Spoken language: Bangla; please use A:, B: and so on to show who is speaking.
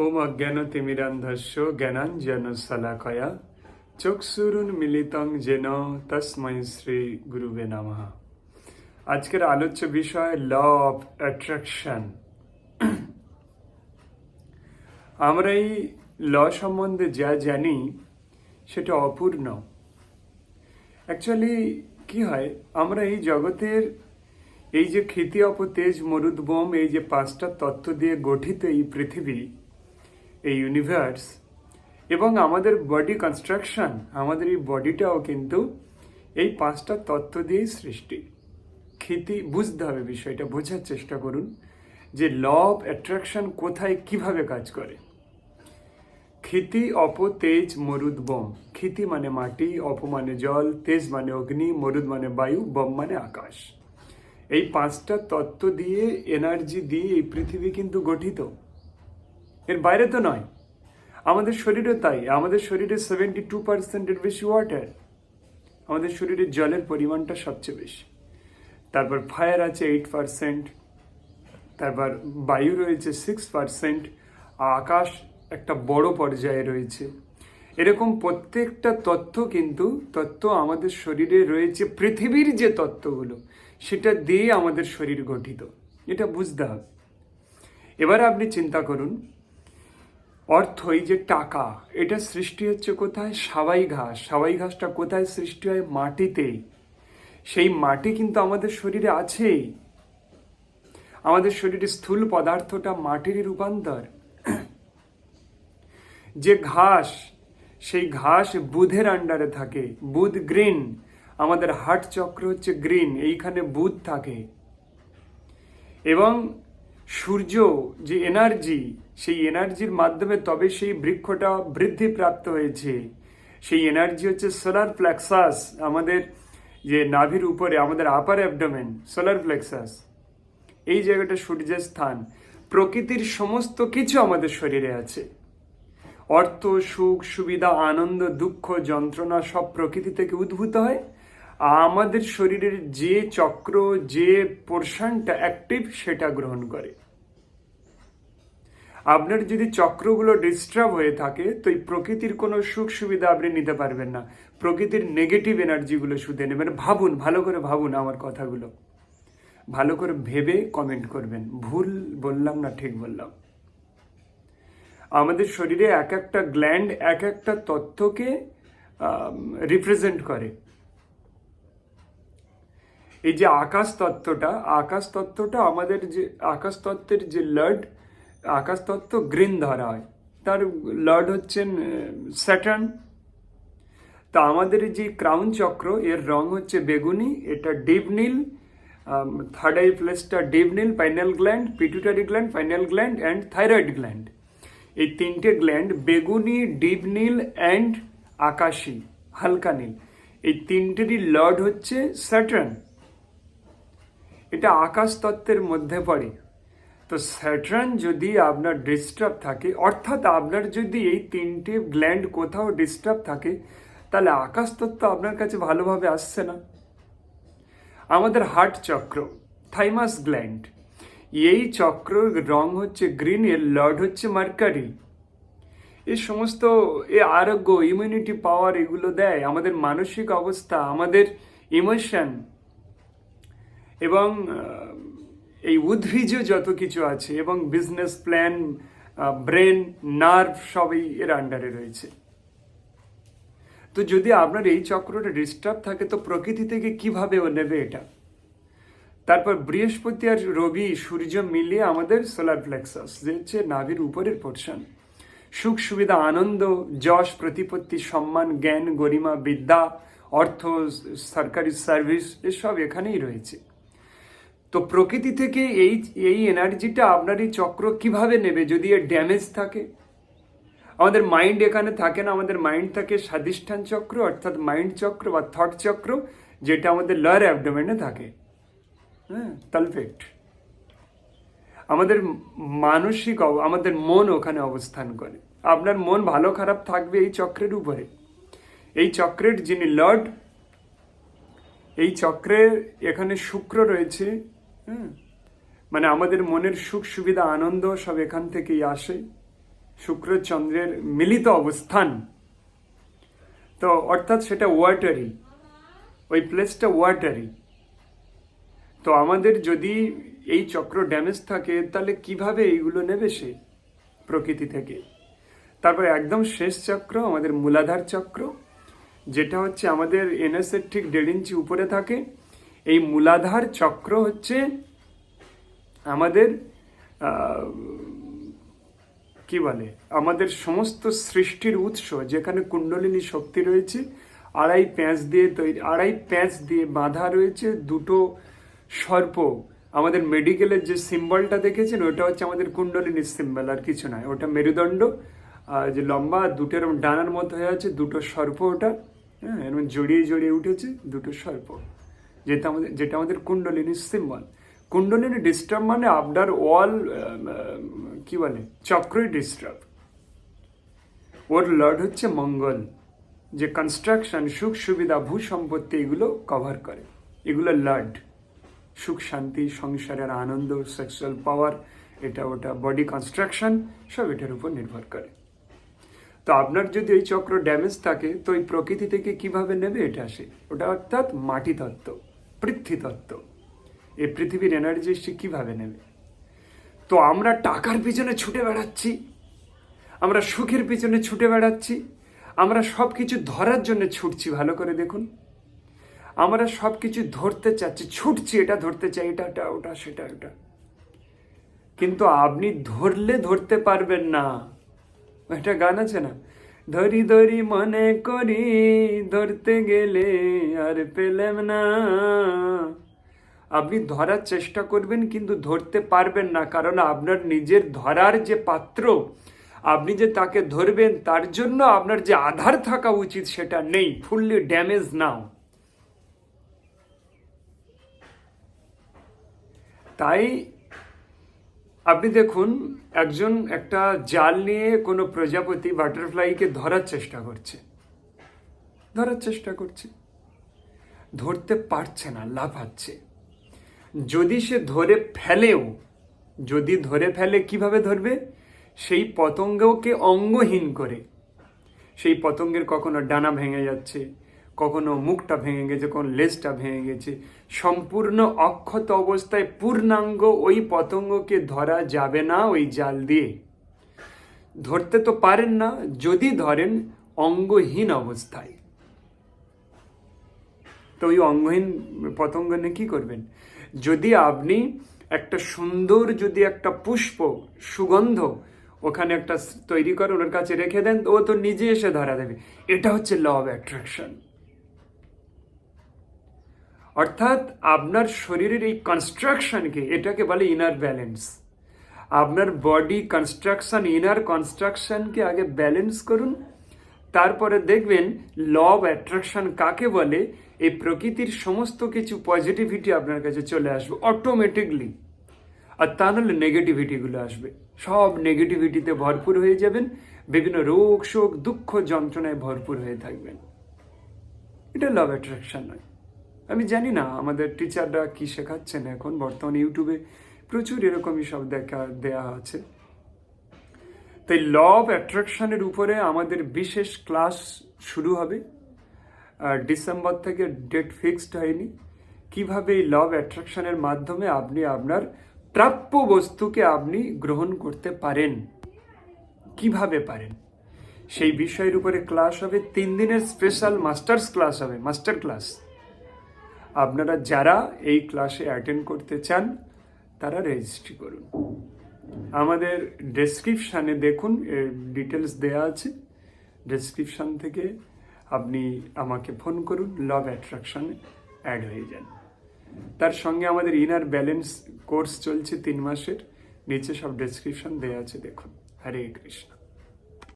A: ওম অজ্ঞানতিমিরান্ধস্য জ্ঞানাঞ্জনশলাকয়া চক্ষুরুন্মিলিতং যেন তস্मै শ্রী গুরুবে নমঃ। আজকের আলোচ্য বিষয় ল অফ অ্যাট্রাকশন। আমরা এই ল সম্বন্ধে যা জানি সেটা অপূর্ণ। অ্যাকচুয়ালি কি হয়, আমরা এই জগতের এই যে ক্ষিতি অপ তেজ মরুদ বোম, এই যে পাঁচটা তত্ত্ব দিয়ে গঠিত এই পৃথিবী, এই ইউনিভার্স এবং আমাদের বডি কনস্ট্রাকশন, আমাদের এই বডিটাও কিন্তু এই পাঁচটা তত্ত্ব দিয়েই সৃষ্টি। ক্ষিতি বুঝতে হবে, বিষয়টা বোঝার চেষ্টা করুন যে ল অফ অ্যাট্রাকশন কোথায় কিভাবে কাজ করে। ক্ষিতি অপ তেজ মরুদ বোম। ক্ষিতি মানে মাটি, অপ মানে জল, তেজ মানে অগ্নি, মরুদ মানে বায়ু, বোম মানে আকাশ। এই পাঁচটা তত্ত্ব দিয়ে এনার্জি দিয়ে এই পৃথিবী কিন্তু গঠিত, এর বাইরে তো নয়। আমাদের শরীরে তাই, আমাদের শরীরে 72% বেশি ওয়াটার, আমাদের শরীরে জলের পরিমাণটা সবচেয়ে বেশি। তারপর ফায়ার আছে 8%, তারপর বায়ু রয়েছে 6%, আকাশ একটা বড় পর্যায়ে রয়েছে। এরকম প্রত্যেকটা তত্ত্ব আমাদের শরীরে রয়েছে। পৃথিবীর যে তত্ত্বগুলো সেটা দিয়ে আমাদের শরীর গঠিত, এটা বুঝতে হবে। এবার আপনি চিন্তা করুন, অর্থ এই যে টাকা, এটা সৃষ্টি হচ্ছে কোথায়? সাবাই ঘাস। সাবাই ঘাসটা কোথায় সৃষ্টি হয়? মাটিতে। সেই মাটি কিন্তু আমাদের শরীরে আছেই। আমাদের শরীরে স্থূল পদার্থটা মাটির রূপান্তর। যে ঘাস, সেই ঘাস বুধের আন্ডারে থাকে। বুধ গ্রিন, আমাদের হার্ট চক্র হচ্ছে গ্রিন, এইখানে বুধ থাকে। এবং সূর্য যে এনার্জি, সেই এনার্জির মাধ্যমে তবে সেই বৃক্ষটা বৃদ্ধি প্রাপ্ত হয়েছে। সেই এনার্জি হচ্ছে সোলার প্লেক্সাস, আমাদের যে নাভির উপরে, আমাদের আপার অ্যাবডোমেন, সোলার প্লেক্সাস, এই জায়গাটা সূর্যের স্থান। প্রকৃতির সমস্ত কিছু আমাদের শরীরে আছে। অর্থ, সুখ, সুবিধা, আনন্দ, দুঃখ, যন্ত্রণা সব প্রকৃতি থেকে উদ্ভূত হয়। আমাদের শরীরের যে চক্র, যে পোর্শনটা অ্যাক্টিভ, সেটা গ্রহণ করে। আপনার যদি চক্রগুলো ডিস্টার্ব হয়ে থাকে তো এই প্রকৃতির কোনো সুখ সুবিধা আপনি নিতে পারবেন না। প্রকৃতির নেগেটিভ এনার্জিগুলো শুধু নেবেন। ভাবুন, ভালো করে ভাবুন আমার কথাগুলো, ভালো করে ভেবে কমেন্ট করবেন। ভুল বললাম না ঠিক বললাম? আমাদের শরীরে এক একটা গ্ল্যান্ড এক একটা তত্ত্বকে রিপ্রেজেন্ট করে। এই যে আকাশ তত্ত্বটা আমাদের যে আকাশ তত্ত্বের যে লর্ড, আকাশ তত্ত্ব গ্রিন ধরা হয়, তার লর্ড হচ্ছেন স্যাটার্ন। তা আমাদের যে ক্রাউন চক্র, এর রং হচ্ছে বেগুনি, এটা ডিপ নীল। থার্ড আই প্লেসটা ডিপ নীল, pineal gland, pituitary gland, pineal gland and thyroid gland. এই তিনটে গ্ল্যান্ড, বেগুনি, ডিপ নীল অ্যান্ড আকাশি হালকা নীল, এই তিনটেরই লর্ড হচ্ছে স্যাটার্ন। এটা আকাশ তত্ত্বের মধ্যে পড়ে। তো স্যাটার্ন যদি আপনার ডিস্টার্ব থাকে, অর্থাৎ আপনার যদি এই তিনটে গ্ল্যান্ড কোথাও ডিস্টার্ব থাকে, তাহলে আকাশ তত্ত্ব আপনার কাছে ভালোভাবে আসছে না। আমাদের হার্ট চক্র, থাইমাস গ্ল্যান্ড, এই চক্রের রং হচ্ছে গ্রিন, এর লর্ড হচ্ছে মার্কারি। এই সমস্ত আরোগ্য, ইমিউনিটি পাওয়ার এগুলো দেয়। আমাদের মানসিক অবস্থা, আমাদের ইমোশন এবং এই উদ্ভিজ যত কিছু আছে, এবং বিজনেস প্ল্যান, ব্রেন, নার্ভ সবই এর আন্ডারে রয়েছে। তো যদি আপনার এই চক্রটা ডিস্টার্ব থাকে তো প্রকৃতি থেকে কিভাবে ও নেবে এটা? তারপর বৃহস্পতি আর রবি, সূর্য মিলিয়ে আমাদের সোলার প্লেক্সাস, যে হচ্ছে নাভির উপরের পোর্শন। সুখ সুবিধা, আনন্দ, যশ, প্রতিপত্তি, সম্মান, জ্ঞান, গরিমা, বিদ্যা, অর্থ, সরকারি সার্ভিস, এসব এখানেই রয়েছে। তো প্রকৃতি থেকে এই এনার্জিটা আপনার এই চক্র কিভাবে নেবে যদি এর ড্যামেজ থাকে? আমাদের মাইন্ড এখানে থাকে না, আমাদের মাইন্ড থাকে স্বাধিষ্ঠান চক্র, অর্থাৎ মাইন্ড চক্র বা থট চক্র, যেটা আমাদের লোয়ার অ্যাবডোমেনে থাকে, তালপেট। আমাদের মানসিক, আমাদের মন ওখানে অবস্থান করে। আপনার মন ভালো খারাপ থাকবে এই চক্রের উপরে। এই চক্রের যিনি লর্ড, এই চক্রের এখানে শুক্র রয়েছে। মানে আমাদের মনের সুখ সুবিধা আনন্দ সব এখান থেকেই আসে। শুক্র চন্দ্রের মিলিত অবস্থান, তো অর্থাৎ সেটা ওয়াটারি, ওই প্লেসটা ওয়াটারি। তো আমাদের যদি এই চক্র ড্যামেজ থাকে তাহলে কিভাবে এইগুলো নেবে সে প্রকৃতি থেকে। তারপরে একদম শেষ চক্র আমাদের মূলাধার চক্র, যেটা হচ্ছে আমাদের এনএসের ঠিক 1.5 ইঞ্চি উপরে থাকে। এই মূলাধার চক্র হচ্ছে আমাদের কি বলে, আমাদের সমস্ত সৃষ্টির উৎস, যেখানে কুণ্ডলিনী শক্তি রয়েছে। 2.5 প্যাঁচ দিয়ে বাঁধা রয়েছে দুটো সর্প। আমাদের মেডিকেলের যে সিম্বলটা দেখেছেন ওটা হচ্ছে আমাদের কুণ্ডলিনীর সিম্বল, আর কিছু নয়। ওটা মেরুদণ্ড, যে লম্বা দুটো এরকম ডানার মতো হয়ে আছে, দুটো সর্প ওটা, হ্যাঁ, এরকম জড়িয়ে জড়িয়ে উঠেছে দুটো সর্প, যেটা আমাদের কুণ্ডলিনীর সিম্বল। কুণ্ডলিনী ডিস্টার্ব মানে আপনার অল কি বলে চক্রই ডিস্টার্ব। ওর লর্ড হচ্ছে মঙ্গল, যে কনস্ট্রাকশন, সুখ সুবিধা, ভূ সম্পত্তি এগুলো কভার করে। এগুলো লর্ড, সুখ শান্তি, সংসারের আনন্দ, সেক্সুয়াল পাওয়ার, এটা ওটা, বডি কনস্ট্রাকশন, সব এটার উপর নির্ভর করে। তো আপনার যদি এই চক্র ড্যামেজ থাকে তো এই প্রকৃতি থেকে কিভাবে নেবে এটা আসে, ওটা অর্থাৎ মাটি তত্ত্ব, পৃথ্বী তত্ত্ব, এই পৃথিবীর এনার্জি সে কিভাবে নেবে। তো আমরা টাকার পিছনে ছুটে বেড়াচ্ছি, আমরা সুখের পিছনে ছুটে বেড়াচ্ছি, আমরা সব কিছু ধরার জন্য ছুটছি। ভালো করে দেখুন, আমরা সব কিছু ধরতে চাচ্ছি, ছুটছি, এটা ধরতে চাই, এটা ওটা সেটা ওটা, কিন্তু আপনি ধরলে ধরতে পারবেন না। একটা গান আছে না, ধরি ধরি মনে করি, ধরতে গেলে আর পেলাম না। আপনি ধরার চেষ্টা করবেন কিন্তু ধরতে পারবেন না, কারণ আপনার নিজের ধরার যে পাত্র, আপনি যে তাকে ধরবেন তার জন্য আপনার যে আধার থাকা উচিত সেটা নেই, ফুললি ড্যামেজ নাও। তাই আপনি দেখুন, একটা জাল নিয়ে কোনো প্রজাপতি বাটারফ্লাইকে ধরার চেষ্টা করছে, ধরতে পারছে না, লাফাচ্ছে। যদি সে ধরে ফেলে, কিভাবে ধরবে? সেই পতঙ্গকে অঙ্গহীন করে। সেই পতঙ্গের কখনো ডানা ভেঙে যাচ্ছে, কখনো মুখটা ভেঙে গেছে, কখনো লেজটা ভেঙে গেছে, সম্পূর্ণ অক্ষত অবস্থায় পূর্ণাঙ্গ ওই পতঙ্গকে ধরা যাবে না ওই জাল দিয়ে। ধরতে তো পারেন না, যদি ধরেন অঙ্গহীন অবস্থায়। তো ওই অঙ্গহীন পতঙ্গ নিয়ে কি করবেন? যদি আপনি একটা সুন্দর, যদি একটা পুষ্প, সুগন্ধ ওখানে একটা তৈরি করে ওনার কাছে রেখে দেন, ও তো নিজে এসে ধরা দেবে। এটা হচ্ছে ল অফ অ্যাট্রাকশন। অর্থাৎ আপনার শরীরের এই কনস্ট্রাকশনকে, এটাকে বলে ইনার ব্যালেন্স। আপনার বডি কনস্ট্রাকশন, ইনার কনস্ট্রাকশনকে আগে ব্যালেন্স করুন, তারপরে দেখবেন ল অফ অ্যাট্রাকশন কাকে বলে। এই প্রকৃতির সমস্ত কিছু পজিটিভিটি আপনার কাছে চলে আসবে অটোমেটিকলি, আর তা নাহলে নেগেটিভিটিগুলো আসবে। সব নেগেটিভিটিতে ভরপুর হয়ে যাবেন, বিভিন্ন রোগ শোক দুঃখ যন্ত্রণায় ভরপুর হয়ে থাকবেন। এটা ল অফ অ্যাট্রাকশন নয়। আমি জানি না আমাদের টিচাররা কি শেখাচ্ছেন এখন, বর্তমানে ইউটিউবে প্রচুর এরকমই সব দেয়া আছে। তাই ল অফ অ্যাট্রাকশনের উপরে আমাদের বিশেষ ক্লাস শুরু হবে ডিসেম্বর থেকে, ডেট ফিক্সড হয়নি। কিভাবে এই ল অফ অ্যাট্রাকশনের মাধ্যমে আপনি আপনার প্রাপ্য বস্তুকে আপনি গ্রহণ করতে পারেন, কিভাবে পারেন, সেই বিষয়ের উপরে ক্লাস হবে। 3 দিনের স্পেশাল মাস্টার ক্লাস। আপনারা যারা এই ক্লাসে অ্যাটেন্ড করতে চান তারা রেজিস্ট্রি করুন। আমাদের ডেসক্রিপশানে দেখুন, ডিটেলস দেয়া আছে। ডেসক্রিপশান থেকে আপনি আমাকে ফোন করুন, ল অফ অ্যাট্রাকশনে অ্যাড হয়ে যান। তার সঙ্গে আমাদের ইনার ব্যালেন্স কোর্স চলছে 3 মাসের, নিচে সব ডেসক্রিপশন দেওয়া আছে, দেখুন। হরে কৃষ্ণ।